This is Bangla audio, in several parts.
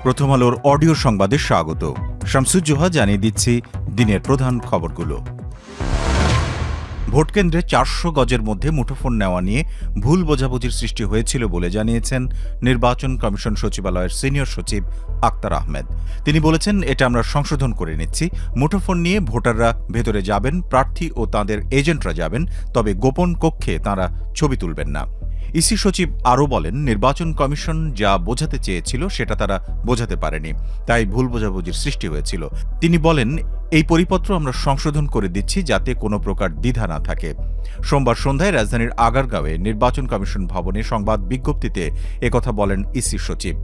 প্রথম আলোর অডিও সংবাদে স্বাগত। শামসুজ্জোহা জানিয়ে দিচ্ছি দিনের প্রধান খবরগুলো। ভোটকেন্দ্রে 400 গজের মধ্যে মুঠোফোন নেওয়া নিয়ে ভুল বোঝাবুঝির সৃষ্টি হয়েছিল বলে জানিয়েছেন নির্বাচন কমিশন সচিবালয়ের সিনিয়র সচিব আক্তার আহমেদ। তিনি বলেছেন, এটা আমরা সংশোধন করে নিচ্ছি। মুঠোফোন নিয়ে ভোটাররা ভেতরে যাবেন, প্রার্থী ও তাঁদের এজেন্টরা যাবেন, তবে গোপন কক্ষে তাঁরা ছবি তুলবেন না। ইসি সচিব আরও বলেন, নির্বাচন কমিশন যা বোঝাতে চেয়েছিল সেটা তারা বোঝাতে পারেনি, তাই ভুল বোঝাবুঝির সৃষ্টি হয়েছিল। তিনি বলেন, এই পরিপত্র আমরা সংশোধন করে দিচ্ছি যাতে কোনো প্রকার দ্বিধা না থাকে। সোমবার সন্ধ্যায় রাজধানীর আগারগাঁওয়ে নির্বাচন কমিশন ভবনে সংবাদ বিজ্ঞপ্তিতে একথা বলেন ইসি সচিব।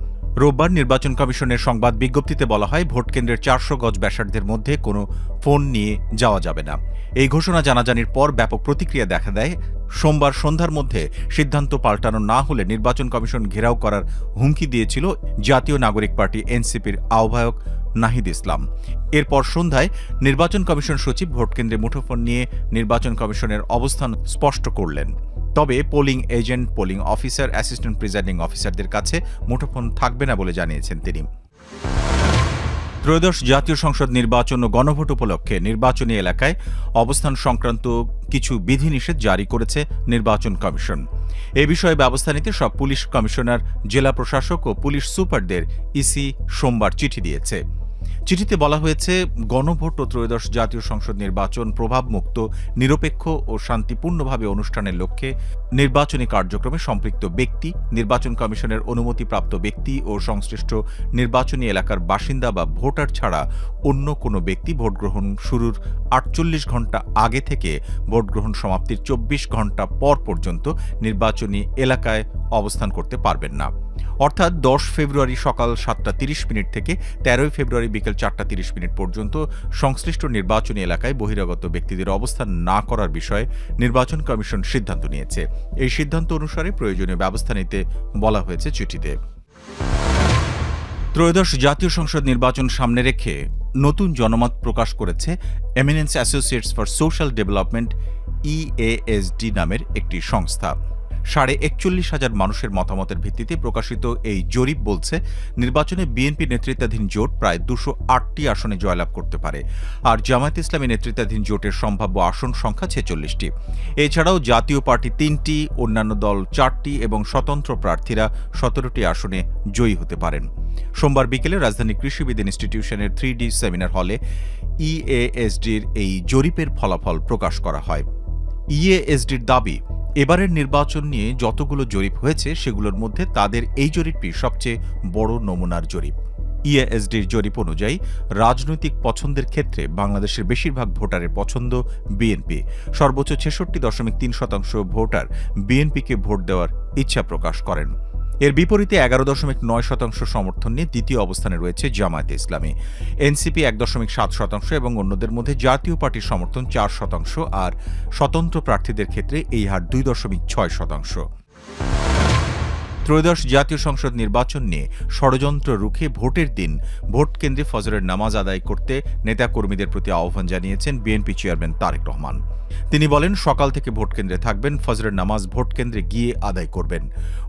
রোববার নির্বাচন কমিশনের সংবাদ বিজ্ঞপ্তিতে বলা হয়, ভোটকেন্দ্রের 400 গজ ব্যাসার্ধের মধ্যে কোনো ফোন নিয়ে যাওয়া যাবে না। এই ঘোষণা জানাজানির পর ব্যাপক প্রতিক্রিয়া দেখা দেয়। সোমবার সন্ধ্যার মধ্যে সিদ্ধান্ত পাল্টানো না হলে নির্বাচন কমিশন ঘেরাও করার হুমকি দিয়েছিল জাতীয় নাগরিক পার্টি এনসিপির আহ্বায়ক নাহিদ ইসলাম। এরপর সন্ধ্যায় নির্বাচন কমিশন সচিব ভোটকেন্দ্রে মুঠোফোন নিয়ে নির্বাচন কমিশনের অবস্থান স্পষ্ট করলেন। তবে polling agent, polling officer, assistant presiding অফিসারদের কাছে মুঠোফোন থাকবে না বলে জানিয়েছেন তিনি। ত্রয়োদশ জাতীয় সংসদ নির্বাচন ও গণভোট উপলক্ষে নির্বাচনী এলাকায় অবস্থান সংক্রান্ত কিছু বিধিনিষেধ জারি করেছে নির্বাচন কমিশন। এ বিষয়ে ব্যবস্থা নিতে সব পুলিশ কমিশনার, জেলা প্রশাসক ও পুলিশ সুপারদের ইসি সোমবার চিঠি দিয়েছে। চিঠিতে বলা হয়েছে, গণভোট ও ত্রয়োদশ জাতীয় সংসদ নির্বাচন প্রভাবমুক্ত, নিরপেক্ষ ও শান্তিপূর্ণভাবে অনুষ্ঠানের লক্ষ্যে নির্বাচনী কার্যক্রমে সম্পৃক্ত ব্যক্তি, নির্বাচন কমিশনের অনুমতিপ্রাপ্ত ব্যক্তি ও সংশ্লিষ্ট নির্বাচনী এলাকার বাসিন্দা বা ভোটার ছাড়া অন্য কোনো ব্যক্তি ভোটগ্রহণ শুরুর 48 ঘণ্টা আগে থেকে ভোটগ্রহণ সমাপ্তির 24 ঘণ্টা পর পর্যন্ত নির্বাচনী এলাকায় অবস্থান করতে পারবেন না। অর্থাৎ 10 ফেব্রুয়ারি সকাল 7:30 থেকে 13 ফেব্রুয়ারি বিকেল 4:30 পর্যন্ত সংশ্লিষ্ট নির্বাচনী এলাকায় বহিরাগত ব্যক্তিদের অবস্থান না করার বিষয়ে নির্বাচন কমিশন সিদ্ধান্ত নিয়েছে। এই সিদ্ধান্ত অনুসারে প্রয়োজনীয় ব্যবস্থা নিতে বলা হয়েছে চিঠিতে। ত্রয়োদশ জাতীয় সংসদ নির্বাচন সামনে রেখে নতুন জনমত প্রকাশ করেছে eminence associates for social development EASD নামের একটি সংস্থা। 41,500 মানুষের মতামতের ভিত্তিতে প্রকাশিত এই জরিপ বলছে, নির্বাচনে বিএনপি নেতৃত্বাধীন জোট প্রায় 208টি আসনে জয়লাভ করতে পারে, আর জামায়াত ইসলামী নেতৃত্বাধীন জোটের সম্ভাব্য আসন সংখ্যা 46টি। এছাড়াও জাতীয় পার্টি 3টি, অন্যান্য দল 4টি এবং স্বতন্ত্র প্রার্থীরা 17টি আসনে জয়ী হতে পারেন। সোমবার বিকেলে রাজধানী কৃষিবিদ ইনস্টিটিউশনের 3D সেমিনার হলে EASDর এই জরিপের ফলাফল প্রকাশ করা হয়। EASDর দাবি, এবারের নির্বাচন নিয়ে যতগুলো জরিপ হয়েছে সেগুলোর মধ্যে তাদের এই জরিপটি সবচেয়ে বড় নমুনার জরিপ। EASDর জরিপ অনুযায়ী রাজনৈতিক পছন্দের ক্ষেত্রে বাংলাদেশের বেশিরভাগ ভোটারের পছন্দ বিএনপি। সর্বোচ্চ 66.3% ভোটার বিএনপিকে ভোট দেওয়ার ইচ্ছা প্রকাশ করেন। এর বিপরীতে 11.9% সমর্থন নিয়ে দ্বিতীয় অবস্থানে রয়েছে জামায়াত ইসলামী। এনসিপি 1.7% এবং অন্যদের মধ্যে জাতীয় পার্টির সমর্থন 4%, আর স্বতন্ত্র প্রার্থীদের ক্ষেত্রে এই হার 2.6%। ত্রয়োদশ জাতীয় সংসদ নির্বাচন নিয়ে ষড়যন্ত্র রুখে ভোটের দিন ভোট কেন্দ্রে ফজরের নামাজ আদায় করতে নেতাকর্মীদের প্রতি আহ্বান জানিয়েছেন বিএনপি চেয়ারম্যান তারেক রহমান। তিনি বলেন, সকাল থেকে ভোট কেন্দ্রে থাকবেন, ফজরের নামাজ ভোট কেন্দ্রে গিয়ে আদায় করবেন।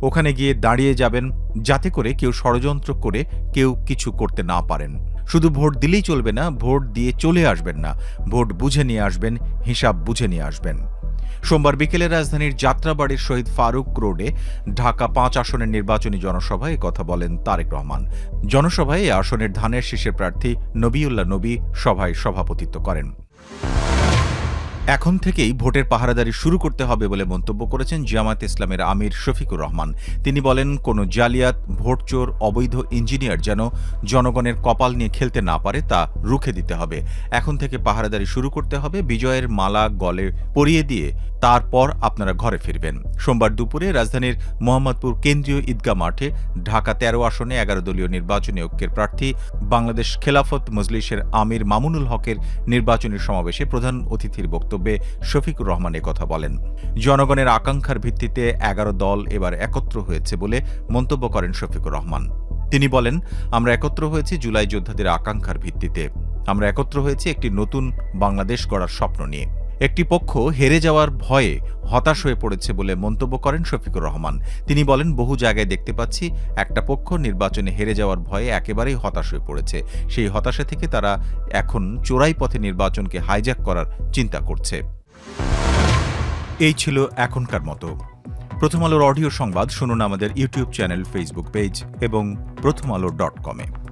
ওখানে গিয়ে দাঁড়িয়ে যাবেন যাতে করে কেউ ষড়যন্ত্র করে কেউ কিছু করতে না পারেন। শুধু ভোট দিলেই চলবে না, ভোট দিয়ে চলে আসবেন না, ভোট বুঝে নিয়ে আসবেন, হিসাব বুঝে নিয়ে আসবেন। সোমবার বিকেলে রাজধানীর যাত্রাবাড়ির শহীদ ফারুক রোডে ঢাকা 5 আসনের নির্বাচনী জনসভায় কথা বলেন তারেক রহমান। জনসভায় এ আসনের ধানের শীষের প্রার্থী নবিউল্লাহ নবী সভায় সভাপতিত্ব করেন। এখন থেকেই ভোটের পাহারাদারি শুরু করতে হবে বলে মন্তব্য করেছেন জামায়াত ইসলামের আমির শফিকুর রহমান। তিনি বলেন, কোনো জালিয়াত, ভোটচোর, অবৈধ ইঞ্জিনিয়ার যেন জনগণের কপাল নিয়ে খেলতে না পারে তা রুখে দিতে হবে। এখন থেকে পাহারাদারি শুরু করতে হবে, বিজয়ের মালা গলে পরিয়ে দিয়ে তারপর আপনারা ঘরে ফিরবেন। সোমবার দুপুরে রাজধানীর মোহাম্মদপুর কেন্দ্রীয় ঈদগাহ মাঠে ঢাকা 13 আসনে 11 দলীয় নির্বাচনী ঐক্যের প্রার্থী বাংলাদেশ খেলাফত মজলিসের আমির মামুনুল হকের নির্বাচনী সমাবেশে প্রধান অতিথির বক্তব্যে শফিকুর রহমান কথা বলেন। জনগণের আকাঙ্ক্ষার ভিত্তিতে 11 দল এবার একত্র হয়েছে বলে মন্তব্য করেন শফিকুর রহমান। তিনি বলেন, আমরা একত্র হয়েছি জুলাই যোদ্ধাদের আকাঙ্ক্ষার ভিত্তিতে, আমরা একত্র হয়েছি একটি নতুন বাংলাদেশ গড়ার স্বপ্ন নিয়ে। একটি পক্ষ হেরে যাওয়ার ভয়ে হতাশ হয়ে পড়েছে বলে মন্তব্য করেন শফিকুর রহমান। তিনি বলেন, বহু জায়গায় দেখতে পাচ্ছি একটা পক্ষ নির্বাচনে হেরে যাওয়ার ভয়ে একেবারেই হতাশ হয়ে পড়েছে। সেই হতাশা থেকে তারা এখন চোরাই পথে নির্বাচনকে হাইজ্যাক করার চিন্তা করছে। এই ছিল এখনকার মতো। প্রথম আলোর অডিও সংবাদ শুনুন আমাদের ইউটিউব চ্যানেল, ফেসবুক পেজ এবং prothomalo.com-এ।